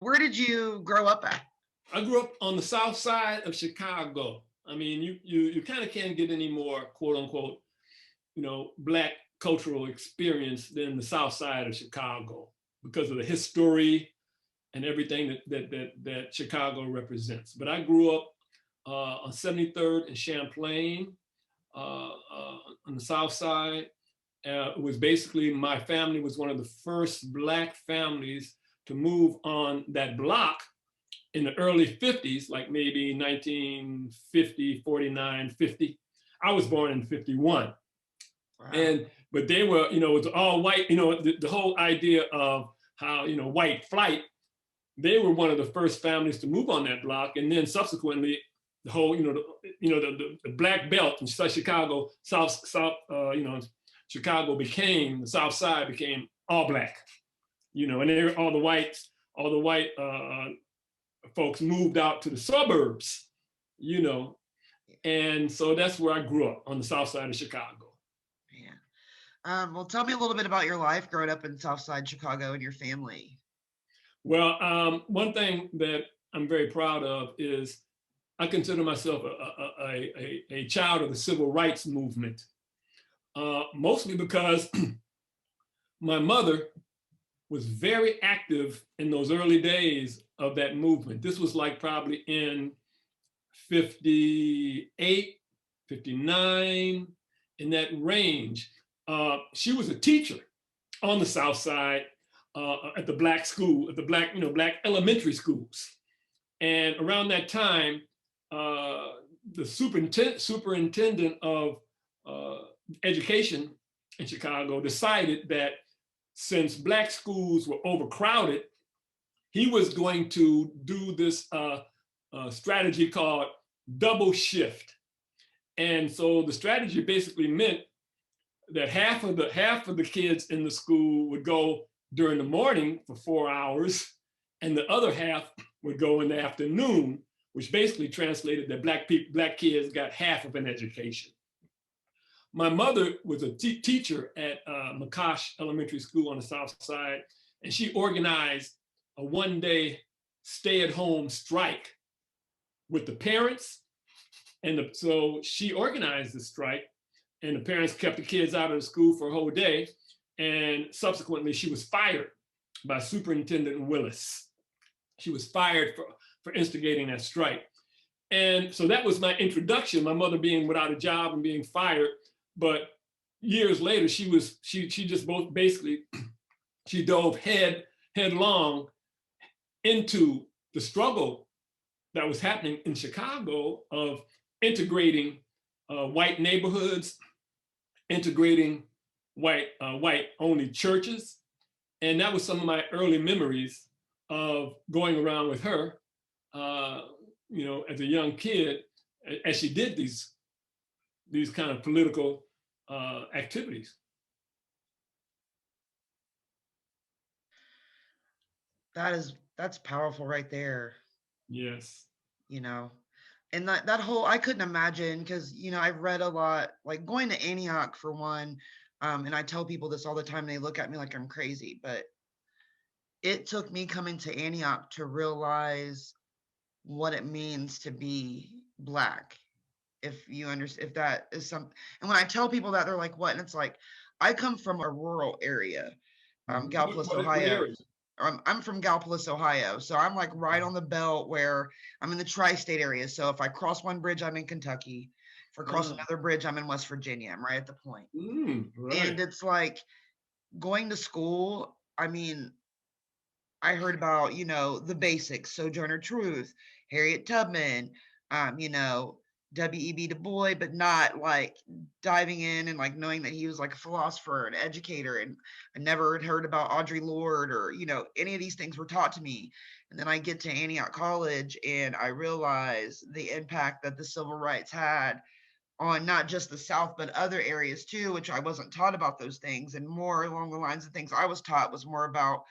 Where did you grow up at? I grew up on the south side of Chicago. I mean, you kind of can't get any more quote unquote, Black cultural experience than the south side of Chicago because of the history and everything that Chicago represents. But I grew up on 73rd and Champlain on the south side. It was basically, my family was one of the first Black families to move on that block in the early 50s, like maybe 1950, 49, 50. I was born in 51. Wow. But they were, it was all white, the whole idea of how, white flight, they were one of the first families to move on that block. And then subsequently, the whole, the Black Belt in Chicago, Chicago became, the South Side became all Black, and they were all the white folks moved out to the suburbs, and so that's where I grew up, on the South Side of Chicago. Yeah. Well, tell me a little bit about your life growing up in South Side Chicago and your family. Well, one thing that I'm very proud of is I consider myself a child of the civil rights movement, mostly because my mother was very active in those early days of that movement. This was like probably in 58, 59, in that range. She was a teacher on the South Side at the Black school, at the Black elementary schools. And around that time, the superintendent of education in Chicago decided that since Black schools were overcrowded, he was going to do this strategy called double shift. And so the strategy basically meant that half of the kids in the school would go during the morning for 4 hours, and the other half would go in the afternoon, which basically translated that Black kids got half of an education. My mother was a teacher at McCosh Elementary School on the South Side, and she organized a one-day stay-at-home strike with the parents. And so she organized the strike, and the parents kept the kids out of the school for a whole day. And subsequently, she was fired by Superintendent Willis. She was fired for instigating that strike. And so that was my introduction, my mother being without a job and being fired. But years later, she just both basically, she dove headlong into the struggle that was happening in Chicago of integrating white neighborhoods, integrating white-only churches. And that was some of my early memories of going around with her, as a young kid, as she did these kind of political activities. That's powerful right there. Yes. And that whole, I couldn't imagine, because, I've read a lot, like going to Antioch for one, and I tell people this all the time, they look at me like I'm crazy, but it took me coming to Antioch to realize what it means to be Black. If you understand, if that is something, and when I tell people that, they're like, what? And it's like, I come from a rural area, Gallipolis, Ohio. I'm from Gallipolis, Ohio. So I'm like right on the belt where I'm in the tri-state area. So if I cross one bridge, I'm in Kentucky. If I cross another bridge, I'm in West Virginia. I'm right at the point. Right. And it's like going to school. I mean, I heard about, the basics, Sojourner Truth, Harriet Tubman, W.E.B. Du Bois, but not like diving in and like knowing that he was like a philosopher and educator. And I never had heard about Audre Lorde or, any of these things were taught to me. And then I get to Antioch College and I realize the impact that the civil rights had on not just the South, but other areas too, which I wasn't taught about those things. And more along the lines of things I was taught was more about,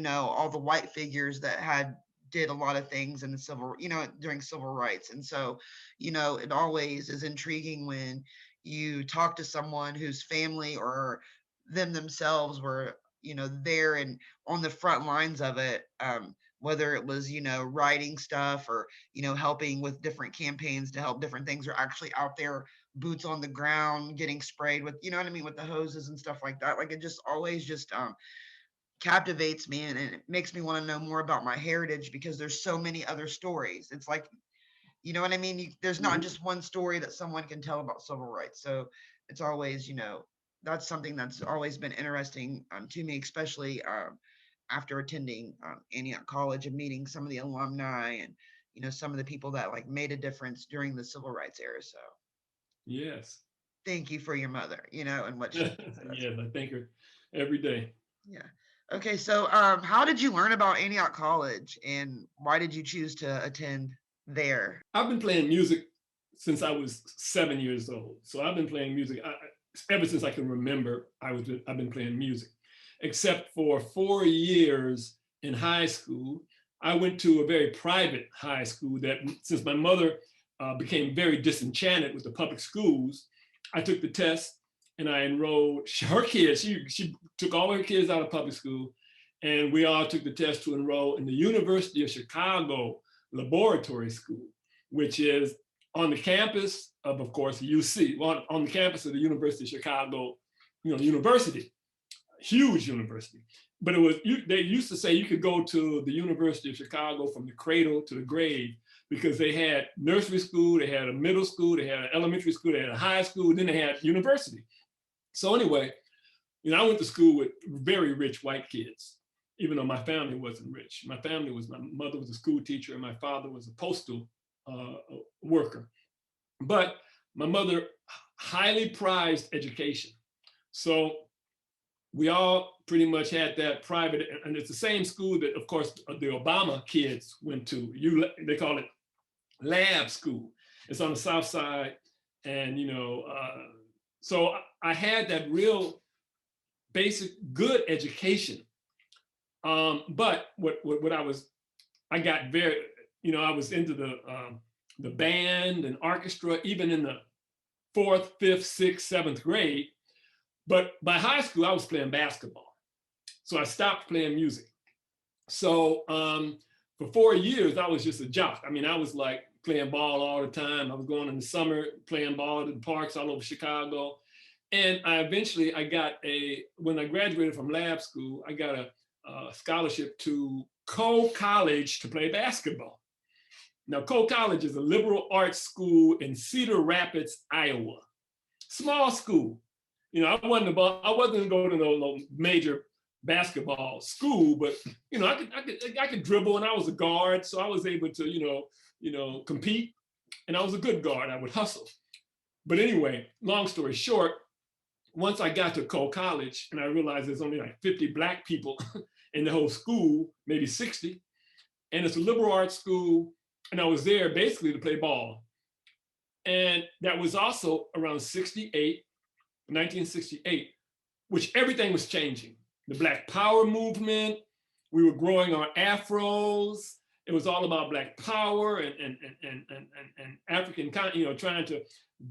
all the white figures that did a lot of things in the during civil rights. And so, it always is intriguing when you talk to someone whose family or themselves were, there and on the front lines of it, whether it was, writing stuff or, helping with different campaigns to help different things, or actually out there, boots on the ground, getting sprayed with, what I mean, with the hoses and stuff like that. Like it just always just captivates me, and it makes me want to know more about my heritage, because there's so many other stories. It's like, you know what I mean? There's not just one story that someone can tell about civil rights. So it's always, that's something that's always been interesting to me, especially after attending Antioch College and meeting some of the alumni and, some of the people that like made a difference during the civil rights era. So Yes. thank you for your mother, and what she says. Yes, I thank her every day. Yeah. Okay. So how did you learn about Antioch College, and why did you choose to attend there? I've been playing music since I was 7 years old. So I've been playing music ever since I can remember. I've been playing music, except for 4 years in high school. I went to a very private high school that, since my mother became very disenchanted with the public schools, I took the test and I enrolled her kids. She took all her kids out of public school, and we all took the test to enroll in the University of Chicago Laboratory School, which is on the campus of course, UC, on the campus of the University of Chicago, university, huge university. But they used to say you could go to the University of Chicago from the cradle to the grave, because they had nursery school, they had a middle school, they had an elementary school, they had a high school, then they had university. So anyway, I went to school with very rich white kids, even though my family wasn't rich. My mother was a school teacher and my father was a postal worker. But my mother highly prized education. So we all pretty much had that private, and it's the same school that, of course, the Obama kids went to. They call it lab school. It's on the South Side. And, so I had that real basic good education. But I got very, I was into the band and orchestra, even in the 4th, 5th, 6th, 7th grade. But by high school, I was playing basketball. So I stopped playing music. So for 4 years, I was just a jock. I mean, I was like playing ball all the time. I was going in the summer, playing ball at the parks all over Chicago. And when I graduated from lab school, I got a scholarship to Cole College to play basketball. Now, Cole College is a liberal arts school in Cedar Rapids, Iowa. Small school. I wasn't going to no major basketball school, but I could dribble, and I was a guard, so I was able to compete, and I was a good guard. I would hustle. But anyway, long story short, once I got to Cole College, and I realized there's only like 50 Black people in the whole school, maybe 60, and it's a liberal arts school, and I was there basically to play ball. And that was also around 1968, which everything was changing. The Black Power movement, we were growing our afros. It was all about Black power and African, trying to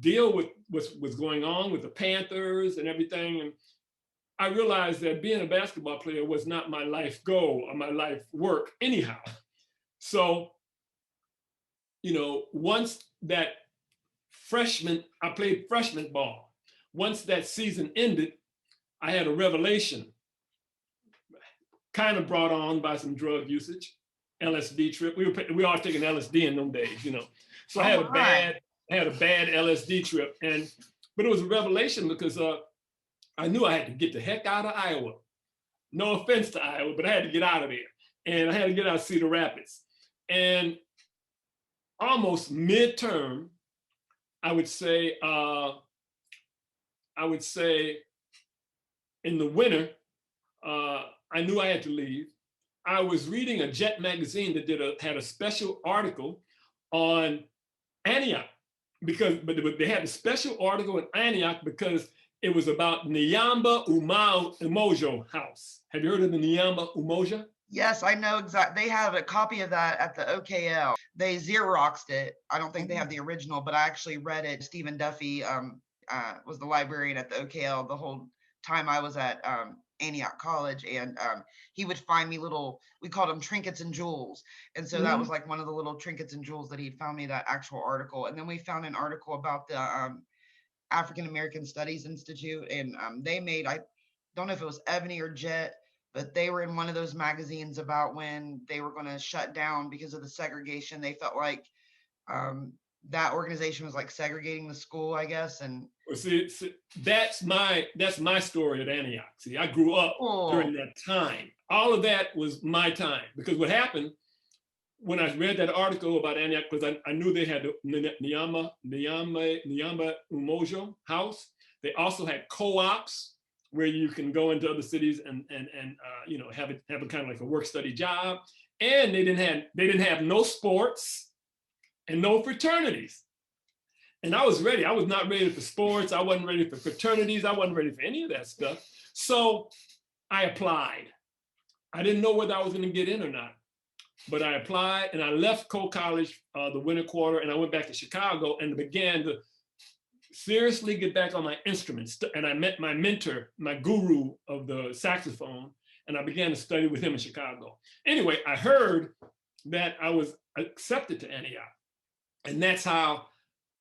deal with what was going on with the Panthers and everything. And I realized that being a basketball player was not my life goal or my life work anyhow. So, once that I played freshman ball. Once that season ended, I had a revelation, kind of brought on by some drug usage, Lsd Trip. We were all taking LSD in them days, So I had a bad Lsd trip, but it was a revelation because I knew I had to get the heck out of Iowa. No offense to Iowa, but I had to get out of there, and I had to get out of Cedar Rapids. And almost midterm, I would say in the winter, I knew I had to leave. I was reading a Jet magazine that had a special article on Antioch, but they had a special article in Antioch because it was about Nyamba Umoja House. Have you heard of the Nyamba Umoja? Yes, I know exactly. They have a copy of that at the OKL. They Xeroxed it. I don't think they have the original, but I actually read it. Stephen Duffy was the librarian at the OKL the whole time I was at Antioch College, and he would find me little, we called them trinkets and jewels. And so that was Mhm. like one of the little trinkets and jewels that he found me, that actual article. And then we found an article about the African American Studies Institute, and they made, I don't know if it was Ebony or Jet, but they were in one of those magazines about when they were going to shut down because of the segregation. They felt like um, that organization was like segregating the school, I guess. And Well, see, that's my story at Antioch. See, I grew up during oh, that time. All of that was my time, because what happened when I read that article about Antioch, because I knew they had the Nyamba Umoja house. They also had co-ops where you can go into other cities and have a kind of like a work study job. And they didn't have no sports and no fraternities. And I was ready. I was not ready for sports. I wasn't ready for fraternities. I wasn't ready for any of that stuff. So I applied. I didn't know whether I was going to get in or not, but I applied and I left Cole College the winter quarter, and I went back to Chicago and began to seriously get back on my instruments. And I met my mentor, my guru of the saxophone, and I began to study with him in Chicago. Anyway, I heard that I was accepted to Antioch, and that's how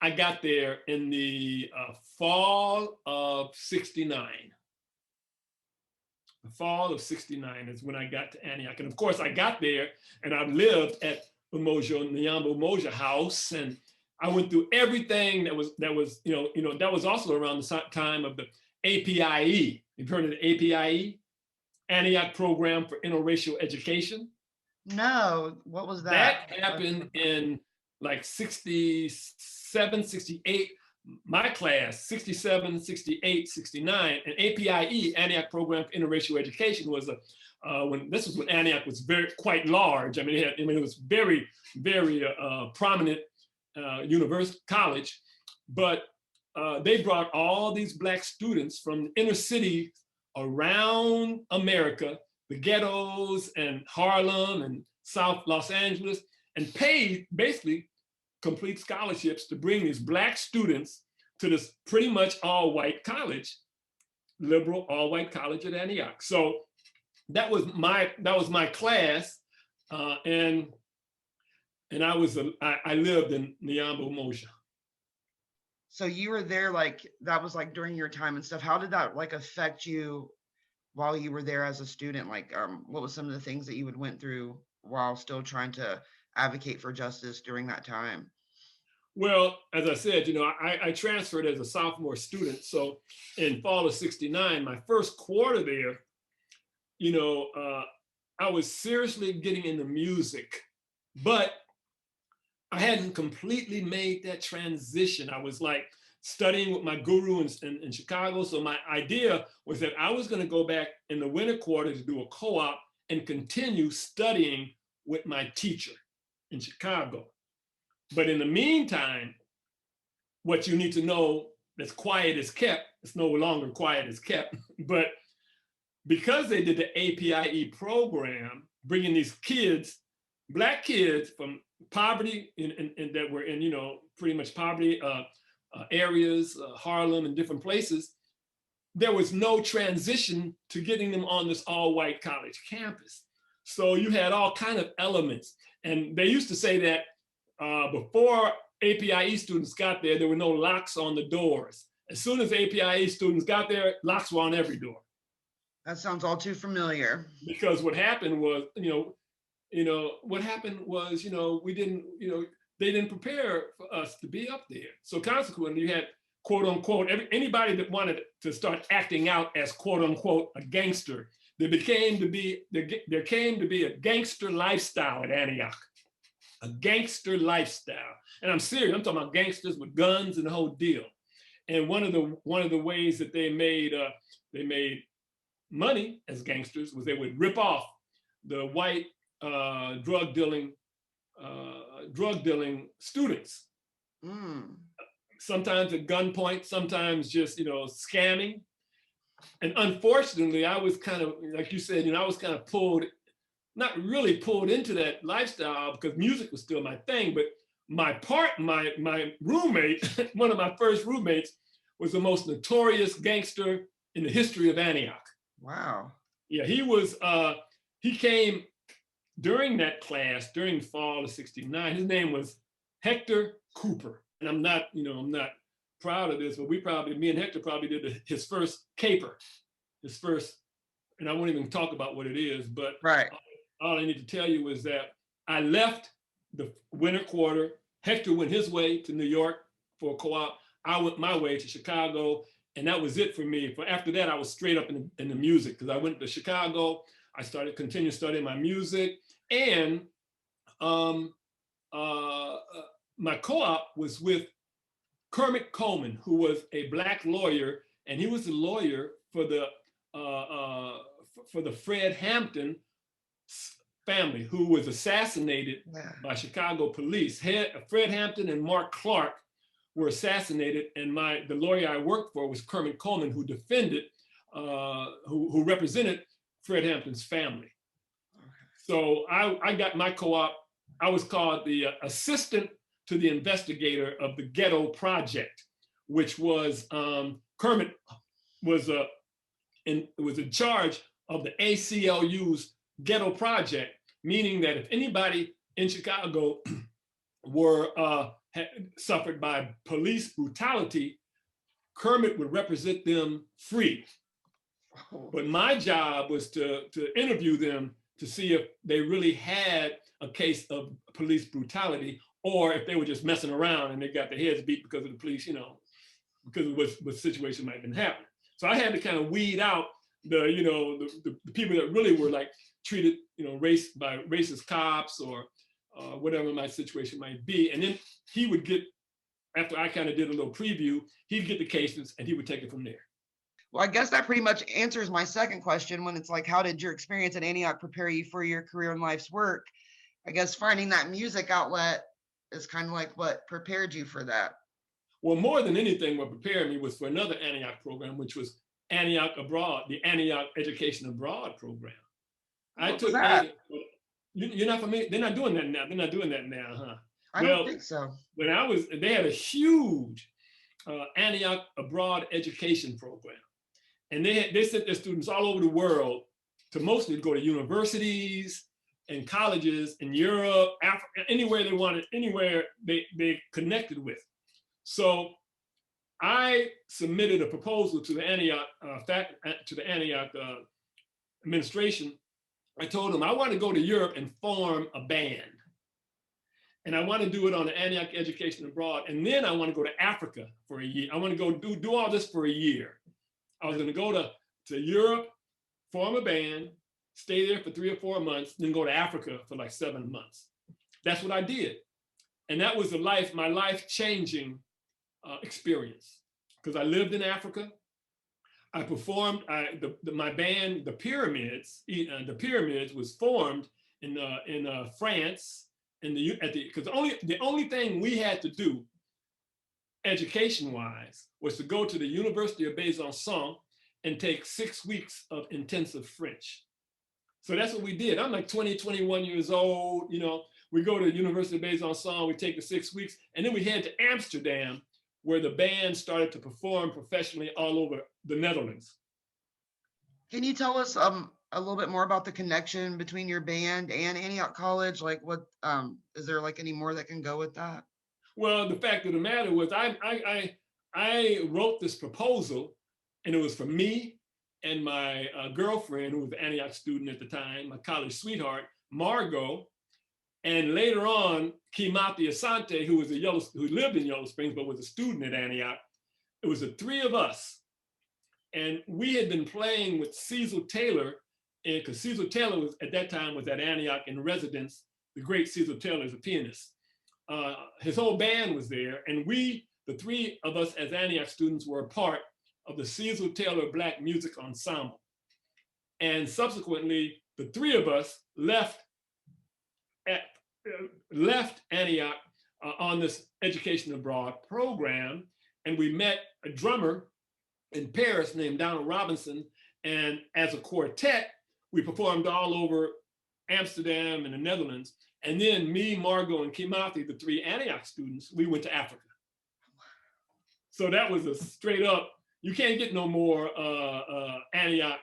I got there in the fall of '69. The fall of '69 is when I got to Antioch. And of course, I got there and I lived at Nyamba Umoja house. And I went through everything that was also around the time of the APIE. You've heard of the APIE? Antioch Program for Interracial Education. no, what was That that? happened in like 67, 68. My class, 67, 68, 69, and APIE, Antioch Program for Interracial Education, was when Antioch was quite large. I mean, it was very, very prominent university college, but they brought all these Black students from the inner city around America, the ghettos and Harlem and South Los Angeles, and paid basically complete scholarships to bring these Black students to this pretty much all-white college, liberal all-white college at Antioch. So that was my class, and I lived in Nyamba Umoja. So you were there, like that was like during your time and stuff. How did that like affect you while you were there as a student? Like, what was some of the things that you would went through while still trying to advocate for justice during that time? Well, as I said, I transferred as a sophomore student. So in fall of '69, my first quarter there, I was seriously getting into music, but I hadn't completely made that transition. I was like studying with my guru in Chicago. So my idea was that I was going to go back in the winter quarter to do a co-op and continue studying with my teacher in Chicago. But in the meantime, what you need to know, that's quiet is kept. It's no longer quiet is kept. But because they did the APIE program, bringing these kids, Black kids from poverty and that were in, pretty much poverty areas, Harlem and different places, there was no transition to getting them on this all-white college campus. So you had all kind of elements. And they used to say that before APIE students got there, there were no locks on the doors. As soon as APIE students got there, locks were on every door. That sounds all too familiar. Because what happened was, they didn't prepare for us to be up there. So consequently, you had quote unquote, anybody that wanted to start acting out as quote unquote a gangster, there came to be a gangster lifestyle at Antioch. A gangster lifestyle. And I'm serious, I'm talking about gangsters with guns and the whole deal. And one of the ways that they made money as gangsters was they would rip off the white drug dealing students. Mm. Sometimes at gunpoint, sometimes just scamming. And unfortunately, I was kind of, like you said, I was kind of not really pulled into that lifestyle because music was still my thing, but my roommate, one of my first roommates, was the most notorious gangster in the history of Antioch. Wow. Yeah, he came during that class, during the fall of 69. His name was Hector Cooper. And I'm not proud of this, but me and Hector probably did his first caper, his first, and I won't even talk about what it is, but Right. all I need to tell you is that I left the winter quarter. Hector went his way to New York for a co-op. I went my way to Chicago, and that was it for me. For after that, I was straight up in the music, because I went to Chicago. I continued studying my music, and um, uh, my co-op was with Kermit Coleman, who was a Black lawyer, and he was the lawyer for the Fred Hampton family, who was assassinated by Chicago police. Fred Hampton and Mark Clark were assassinated, and the lawyer I worked for was Kermit Coleman, who defended, who represented Fred Hampton's family. So I got my co-op. I was called the assistant to the investigator of the Ghetto Project, which was Kermit was in charge of the ACLU's Ghetto Project, meaning that if anybody in Chicago had suffered by police brutality, Kermit would represent them free. But my job was to interview them to see if they really had a case of police brutality, or if they were just messing around and they got their heads beat because of the police, because of what situation might have been happening. So I had to kind of weed out the people that really were like treated, by racist cops or whatever my situation might be. And then he would get, after I kind of did a little preview, he'd get the cases and he would take it from there. Well, I guess that pretty much answers my second question, when it's like, how did your experience at Antioch prepare you for your career and life's work? I guess finding that music outlet is kind of like what prepared you for that. Well, more than anything, what prepared me was for another Antioch program, which was Antioch Abroad, the Antioch Education Abroad program. I took that. You're not familiar? They're not doing that now. They're not doing that now, huh? I don't think so. When they had a huge Antioch Abroad education program. And they sent their students all over the world to mostly go to universities and colleges in Europe, Africa, anywhere they wanted, anywhere they connected with. So I submitted a proposal to the Antioch administration. I told them I want to go to Europe and form a band. And I want to do it on the Antioch Education Abroad. And then I want to go to Africa for a year. I want to go do all this for a year. I was going to go to Europe, form a band, stay there for 3 or 4 months, then go to Africa for like 7 months. That's what I did. And that was my life-changing experience, because I lived in Africa. I performed, my band, the Pyramids was formed in France, because the only thing we had to do education-wise was to go to the University of Besançon and take 6 weeks of intensive French. So that's what we did. I'm like 20, 21 years old, we go to the University of Besançon, we take the 6 weeks, and then we head to Amsterdam, where the band started to perform professionally all over the Netherlands. Can you tell us a little bit more about the connection between your band and Antioch College? Like, what is there like any more that can go with that? Well, the fact of the matter was, I wrote this proposal, and it was for me and my girlfriend, who was an Antioch student at the time, my college sweetheart, Margot, and later on, Kimati Asante, who lived in Yellow Springs but was a student at Antioch. It was the 3 of us, and we had been playing with Cecil Taylor, because Cecil Taylor at that time was at Antioch in residence. The great Cecil Taylor is a pianist. His whole band was there, and the 3 of us as Antioch students, were a part of the Cecil Taylor Black Music Ensemble. And subsequently, the 3 of us left Antioch on this education abroad program, and we met a drummer in Paris named Donald Robinson, and as a quartet, we performed all over Amsterdam and the Netherlands. And then me, Margot, and Kimati, the 3 Antioch students, we went to Africa. So that was a straight up, you can't get no more Antioch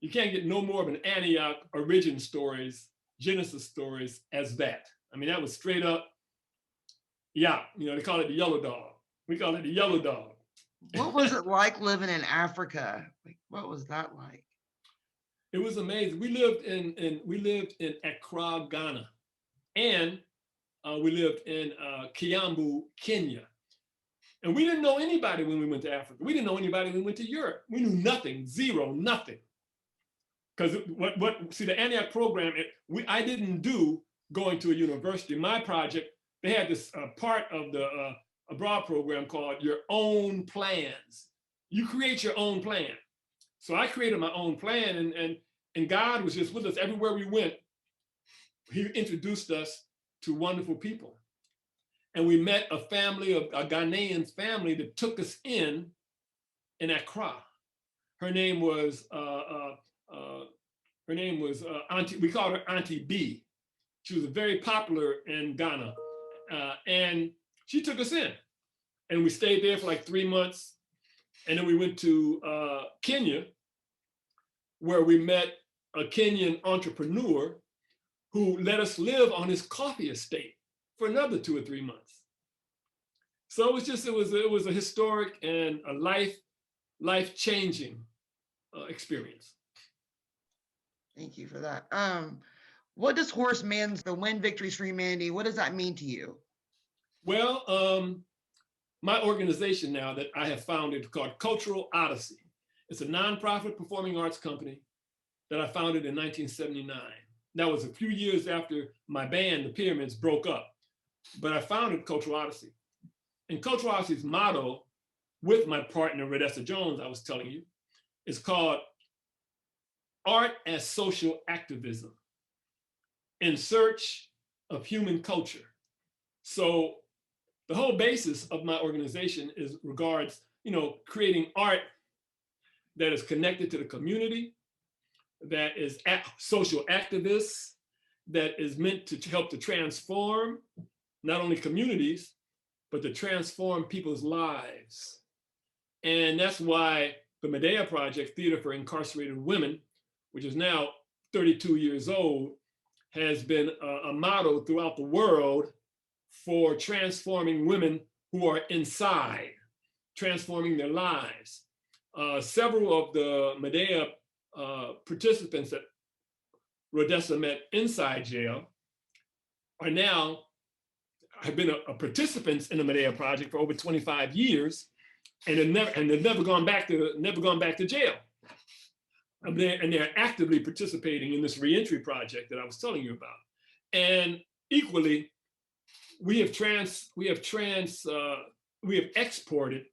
You can't get no more of an Antioch origin stories, Genesis stories as that. I mean, that was straight up, yeah, you know, they call it the yellow dog. We call it the yellow dog. What was it like living in Africa? Like, what was that like? It was amazing. We lived in Accra, Ghana, and we lived in Kiambu, Kenya. And we didn't know anybody when we went to Africa. We didn't know anybody when we went to Europe. We knew nothing, zero, nothing. Because see, the Antioch program, I didn't do going to a university. My project, they had this part of the abroad program called Your Own Plans. You create your own plan. So I created my own plan, and God was just with us everywhere we went. He introduced us to wonderful people. And we met a family, a Ghanaian family that took us in Accra. Her name was Auntie, we called her Auntie B. She was very popular in Ghana. And she took us in. And we stayed there for like 3 months. And then we went to Kenya, where we met a Kenyan entrepreneur who let us live on his coffee estate for another 2 or 3 months. So it was just, it was a historic and a life-changing experience. Thank you for that. What does Horace Mann's The Win Victories for Humanity, what does that mean to you? Well, my organization now that I have founded called Cultural Odyssey. It's a nonprofit performing arts company that I founded in 1979. That was a few years after my band, the Pyramids, broke up. But I founded Cultural Odyssey. And Cultural Odyssey's motto, with my partner, Redessa Jones, I was telling you, is called Art as Social Activism in Search of Human Culture. So the whole basis of my organization is regards, creating art that is connected to the community, that is social activists, that is meant to help to transform not only communities, but to transform people's lives. And that's why the Medea Project, Theater for Incarcerated Women, which is now 32 years old, has been a motto throughout the world for transforming women who are inside, transforming their lives. Several of the Medea participants that Rodessa met inside jail have been a participants in the Medea Project for over 25 years, and they've never gone back to jail. And they're actively participating in this reentry project that I was telling you about. And equally, we have exported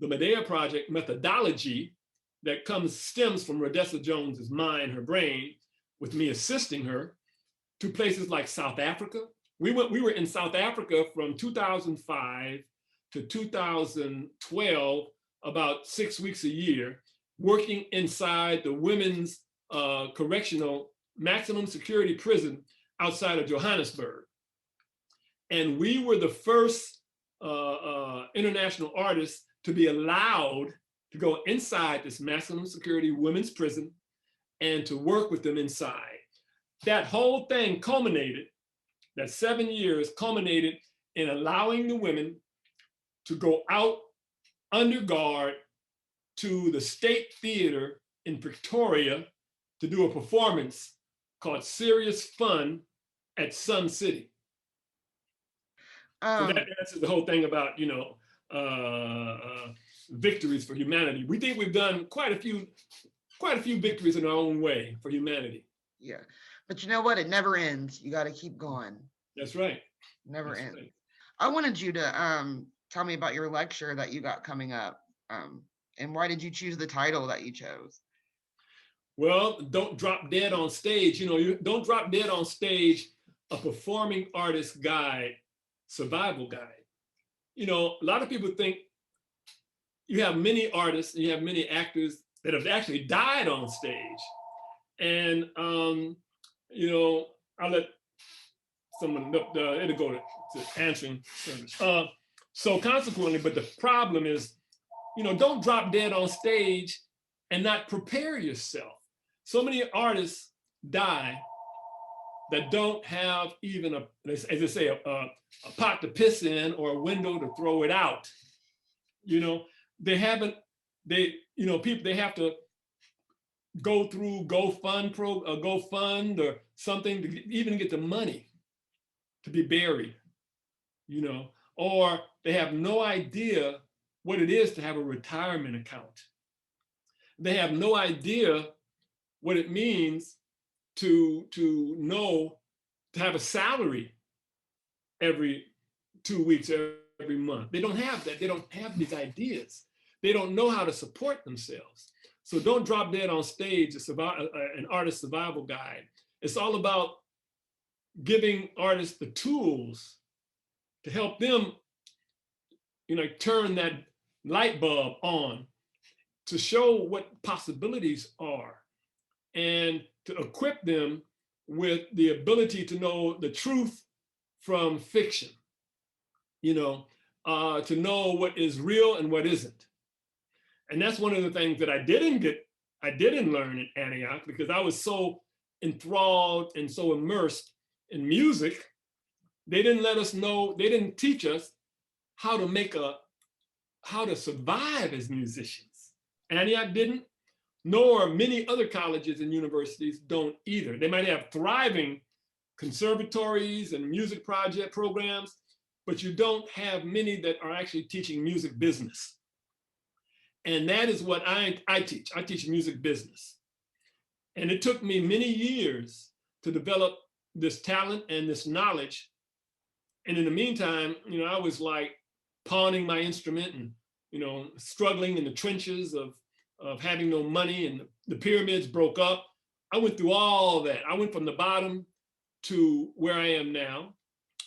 the Medea Project methodology that stems from Rodessa Jones's mind, her brain, with me assisting her, to places like South Africa. We were in South Africa from 2005 to 2012, about 6 weeks a year, working inside the women's correctional maximum security prison outside of Johannesburg. And we were the first international artists to be allowed to go inside this maximum security women's prison and to work with them inside. That whole thing that 7 years culminated in allowing the women to go out under guard to the State Theater in Pretoria to do a performance called Serious Fun at Sun City. So that answers the whole thing about, victories for humanity. We think we've done quite a few victories in our own way for humanity. Yeah, but you know what? It never ends. You got to keep going. That's right. Never ends. Right. I wanted you to tell me about your lecture that you got coming up, and why did you choose the title that you chose? Well, Don't Drop Dead on Stage. You don't drop dead on stage, a performing artist guide, survival guide. A lot of people think you have many artists and you have many actors that have actually died on stage. And, I'll let someone, it'll go to answering service. So consequently, but the problem is, don't drop dead on stage and not prepare yourself. so many artists die that don't have even as they say, a pot to piss in or a window to throw it out. You know, they haven't, people, they have to go through GoFund or something to even get the money to be buried, or they have no idea what it is to have a retirement account. They have no idea what it means to have a salary every 2 weeks, every month. They don't have that. They don't have these ideas. They don't know how to support themselves. So don't drop dead on stage an artist survival guide. It's all about giving artists the tools to help them, turn that light bulb on, to show what possibilities are, and to equip them with the ability to know the truth from fiction, to know what is real and what isn't. And that's one of the things that I didn't learn at Antioch, because I was so enthralled and so immersed in music. They didn't let us know, they didn't teach us how to survive as musicians. Antioch didn't, nor many other colleges and universities don't either. They might have thriving conservatories and music project programs, but you don't have many that are actually teaching music business. And that is what I teach. I teach music business. And it took me many years to develop this talent and this knowledge. And in the meantime, I was like pawning my instrument and, struggling in the trenches of having no money, and the pyramids broke up. I went through all that. I went from the bottom to where I am now,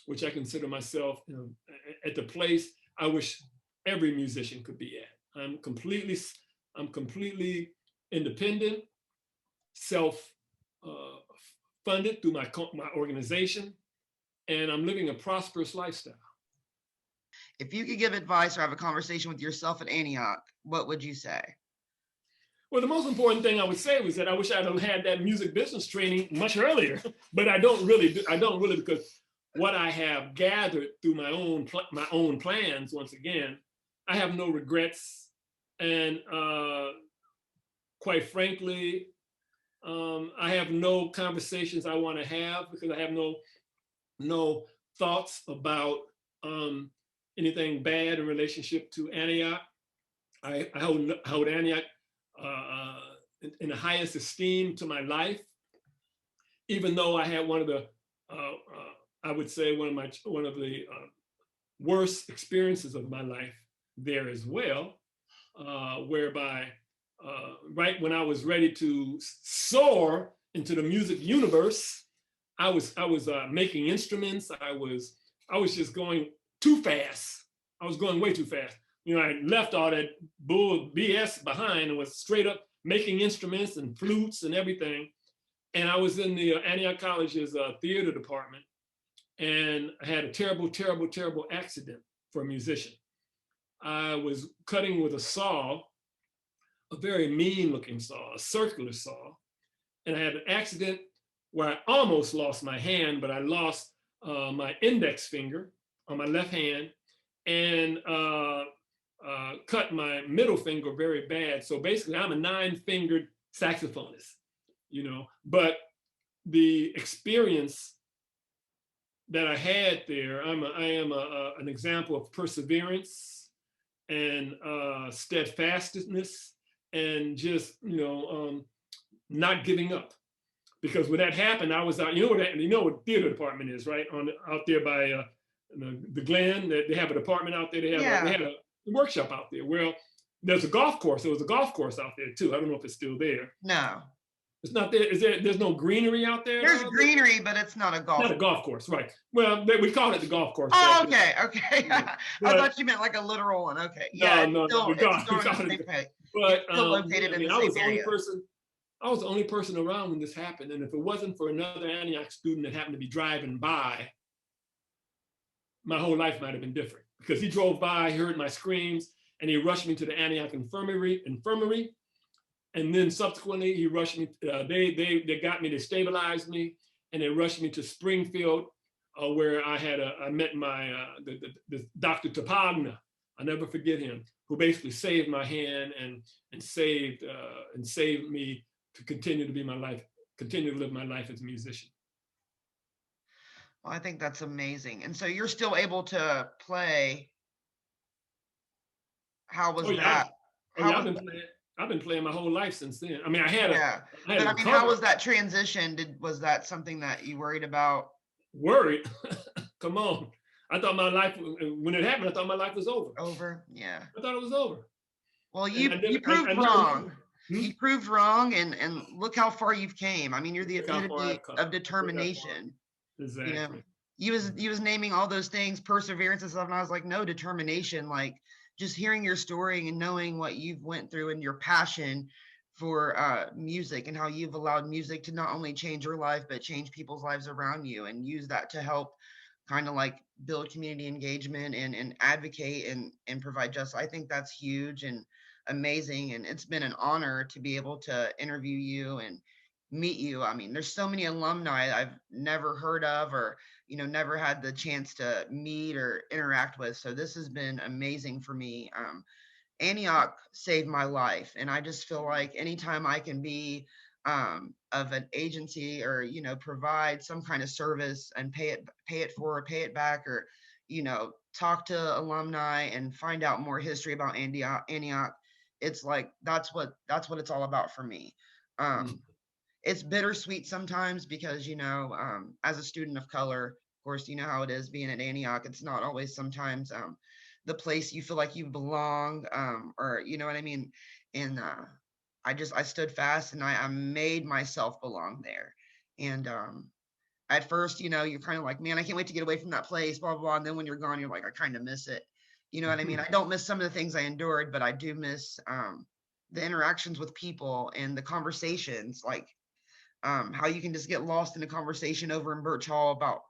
which I consider myself at the place I wish every musician could be at. I'm completely independent, self-funded through my organization, and I'm living a prosperous lifestyle. If you could give advice or have a conversation with yourself at Antioch, what would you say? Well, the most important thing I would say was that I wish I'd have had that music business training much earlier, but I don't really, because what I have gathered through my own plans, once again, I have no regrets. And quite frankly, I have no conversations I want to have, because I have no thoughts about anything bad in relationship to Antioch. I hold Antioch in the highest esteem to my life, even though I had one of the, I would say one of the worst experiences of my life there as well, whereby right when I was ready to soar into the music universe, I was making instruments. I was just going too fast. I was going way too fast. I left all that bull BS behind and was straight up making instruments and flutes and everything. And I was in the Antioch College's theater department, and I had a terrible, terrible, terrible accident for a musician. I was cutting with a saw, a very mean looking saw, a circular saw. And I had an accident where I almost lost my hand, but I lost my index finger on my left hand, and cut my middle finger very bad. So basically I'm a 9-fingered saxophonist, but the experience that I had there, I am an example of perseverance and steadfastness, and just not giving up. Because when that happened, I was out. What theater department is, right? Out there by the Glen. They have a department out there. They had a workshop out there. Well, there's a golf course. There was a golf course out there too. I don't know if it's still there. No. It's not there. There's no greenery out there? There's greenery, but it's not a golf course. Not a golf course, right. Well, we called it the golf course. Oh, okay. I thought you meant like a literal one. Okay. Yeah. No. It's still located in the same area. I was the only person around when this happened. And if it wasn't for another Antioch student that happened to be driving by, my whole life might have been different. Because he drove by, he heard my screams, and he rushed me to the Antioch infirmary. And then subsequently, he rushed me. They got me. They stabilized me, and they rushed me to Springfield, where I met my the Dr. Tapagna. I'll never forget him, who basically saved my hand and saved me to continue to be my life, continue to live my life as a musician. Well, I think that's amazing. And so you're still able to play. How was Oh yeah, that? oh yeah. How was I've been playing my whole life since then. I mean, I had Yeah. a But I mean, how recovery. was that transition? Was that something that you worried about? Worried. Come on. I thought my life, when it happened, I thought my life was over. Over? Yeah. I thought it was over. Well, And you I proved never knew. wrong. You proved wrong, and look how far you've came. I mean, you're the Look how far epitome I've come. of Look how far. determination. You know, Exactly. he was naming all those things, perseverance and stuff, and I was like, no, determination. Like just hearing your story and knowing what you've went through and your passion for music and how you've allowed music to not only change your life but change people's lives around you and use that to help kind of like build community engagement and advocate and provide justice. I think that's huge and amazing, and it's been an honor to be able to interview you and meet you. I mean, there's so many alumni I've never heard of or never had the chance to meet or interact with. So this has been amazing for me. Antioch saved my life, and I just feel like anytime I can be of an agency or provide some kind of service and pay it back, or talk to alumni and find out more history about Antioch, it's like that's what it's all about for me. It's bittersweet sometimes because as a student of color, of course, you know how it is being at Antioch. It's not always sometimes the place you feel like you belong, or you know what I mean. And I stood fast, and I made myself belong there. And at first, you're kind of like, man, I can't wait to get away from that place, blah blah blah. And then when you're gone, you're like, I kind of miss it. You know what I mean? I don't miss some of the things I endured, but I do miss the interactions with people and the conversations, like how you can just get lost in a conversation over in Birch Hall about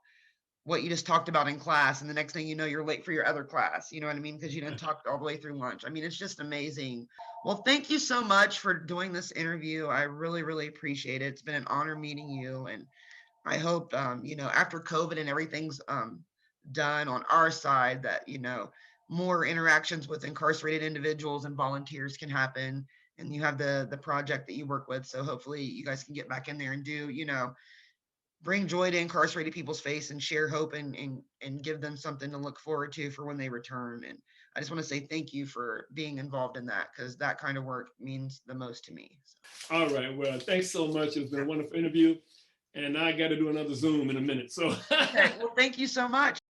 what you just talked about in class, and the next thing you know, you're late for your other class. You know what I mean? Because you didn't talk all the way through lunch. I mean, it's just amazing. Well, thank you so much for doing this interview. I really, really appreciate it. It's been an honor meeting you, and I hope after COVID and everything's done on our side, that more interactions with incarcerated individuals and volunteers can happen. And you have the project that you work with, so hopefully you guys can get back in there and do bring joy to incarcerated people's face and share hope and give them something to look forward to for when they return. And I just want to say thank you for being involved in that, because that kind of work means the most to me. So. All right. Well, thanks so much. It's been a wonderful interview. And I got to do another Zoom in a minute. So okay. Well, thank you so much.